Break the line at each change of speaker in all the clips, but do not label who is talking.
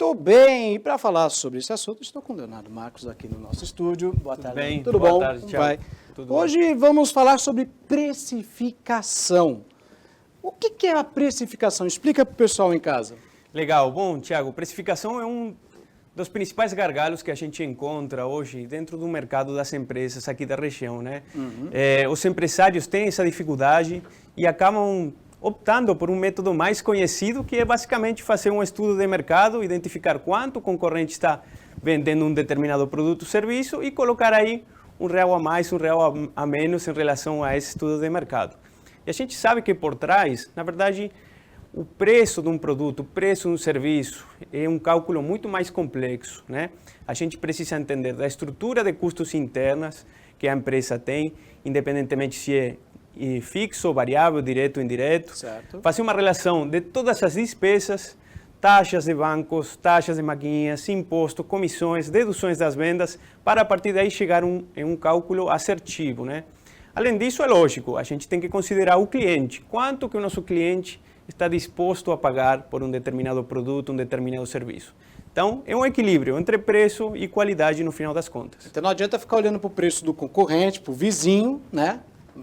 Muito bem, e para falar sobre esse assunto, estou com o Leonardo Marcos aqui no nosso estúdio. Boa tarde.
Bem,
tudo
boa
bom?
tarde, Thiago.
Hoje vamos falar sobre precificação. O que é a precificação? Explica para o pessoal em casa.
Legal. Bom, Thiago, precificação é um dos principais gargalos que a gente encontra hoje dentro do mercado das empresas aqui da região, né? Os empresários têm essa dificuldade e acabam optando por um método mais conhecido, que é basicamente fazer um estudo de mercado, identificar quanto o concorrente está vendendo um determinado produto ou serviço e colocar aí R$1 a mais, R$1 a menos em relação a esse estudo de mercado. E a gente sabe que por trás, na verdade, o preço de um produto, o preço de um serviço é um cálculo muito mais complexo, né? A gente precisa entender da estrutura de custos internas que a empresa tem, independentemente se é fixo, variável, direto ou indireto.
Certo.
Fazer uma relação de todas as despesas, taxas de bancos, taxas de maquininhas, imposto, comissões, deduções das vendas, para a partir daí chegar em um cálculo assertivo, né? Além disso, é lógico, a gente tem que considerar o cliente, quanto que o nosso cliente está disposto a pagar por um determinado produto, um determinado serviço. Então, é um equilíbrio entre preço e qualidade no final das contas.
Então não adianta ficar olhando para o preço do concorrente, para o vizinho, né?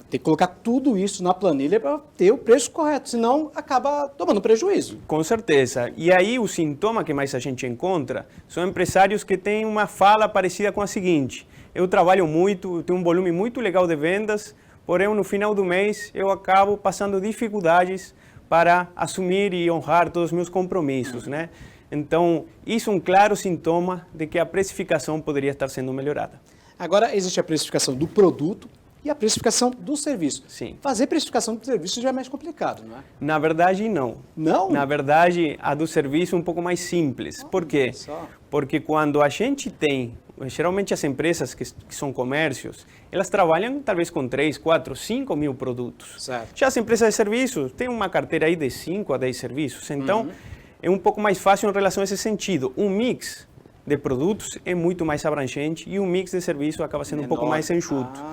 Tem que colocar tudo isso na planilha para ter o preço correto, senão acaba tomando prejuízo.
Com certeza. E aí o sintoma que mais a gente encontra são empresários que têm uma fala parecida com a seguinte: eu trabalho muito, eu tenho um volume muito legal de vendas, porém no final do mês eu acabo passando dificuldades para assumir e honrar todos os meus compromissos, né? Então, isso é um claro sintoma de que a precificação poderia estar sendo melhorada.
Agora, existe a precificação do produto e a precificação do serviço.
Sim.
Fazer precificação do serviço já é mais complicado, não é?
Na verdade, não.
Não?
Na verdade, a do serviço é um pouco mais simples. Por quê?
Só.
Porque quando a gente tem, geralmente as empresas que são comércios, elas trabalham talvez com 3, 4, 5 mil produtos.
Certo.
Já as empresas de serviços têm uma carteira aí de 5 a 10 serviços. Então, é um pouco mais fácil em relação a esse sentido. Um mix de produtos é muito mais abrangente e um mix de serviço acaba sendo um pouco mais enxuto.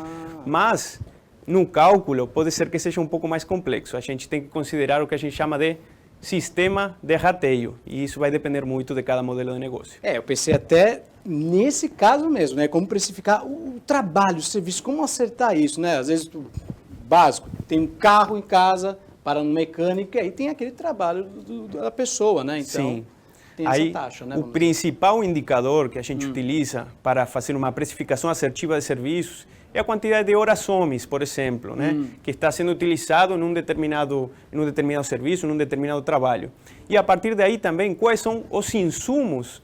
Mas, no cálculo, pode ser que seja um pouco mais complexo. A gente tem que considerar o que a gente chama de sistema de rateio. E isso vai depender muito de cada modelo de negócio.
Eu pensei até nesse caso mesmo, né? Como precificar o trabalho, o serviço, como acertar isso, né? Às vezes, básico, tem um carro em casa, para um mecânico, e aí tem aquele trabalho da pessoa, né? Então,
sim.
tem
aí,
essa taxa, né?
O principal indicador que a gente utiliza para fazer uma precificação assertiva de serviços é a quantidade de horas homens, por exemplo, né? Que está sendo utilizado em um determinado serviço, em um determinado trabalho. E a partir daí também, quais são os insumos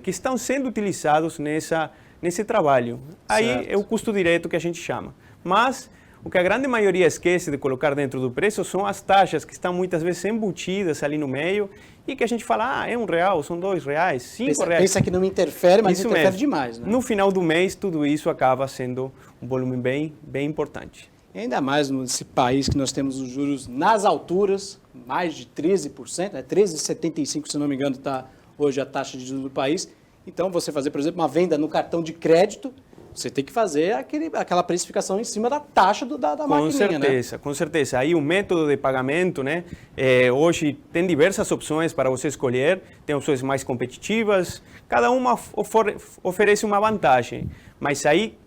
que estão sendo utilizados nesse trabalho. Aí
Certo.
é o custo direto que a gente chama. Mas o que a grande maioria esquece de colocar dentro do preço são as taxas que estão muitas vezes embutidas ali no meio e que a gente fala, é R$1, são R$2, R$5.
Pensa que não interfere, mas
Isso
interfere
mesmo.
demais, né?
No final do mês, tudo isso acaba sendo um volume bem importante.
E ainda mais nesse país que nós temos os juros nas alturas, mais de 13%, né? 13,75%, se não me engano, está hoje a taxa de juros do país. Então, você fazer, por exemplo, uma venda no cartão de crédito, você tem que fazer aquela precificação em cima da taxa da maquininha, né?
Com certeza. Aí o método de pagamento, né? Hoje tem diversas opções para você escolher, tem opções mais competitivas, cada uma oferece uma vantagem, mas aí,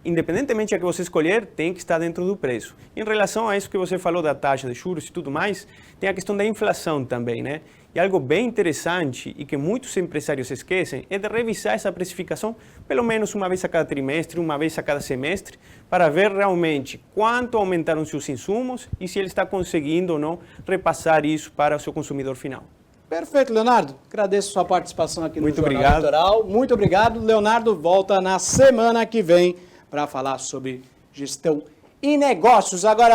independentemente da que você escolher, tem que estar dentro do preço. Em relação a isso que você falou da taxa de juros e tudo mais, tem a questão da inflação também, né? E algo bem interessante e que muitos empresários esquecem é de revisar essa precificação pelo menos uma vez a cada trimestre, uma vez a cada semestre, para ver realmente quanto aumentaram seus insumos e se ele está conseguindo ou não repassar isso para o seu consumidor final.
Perfeito, Leonardo. Agradeço a sua participação aqui no
Muito
Jornal
obrigado.
Litoral. Muito obrigado. Leonardo volta na semana que vem para falar sobre gestão e negócios. Agora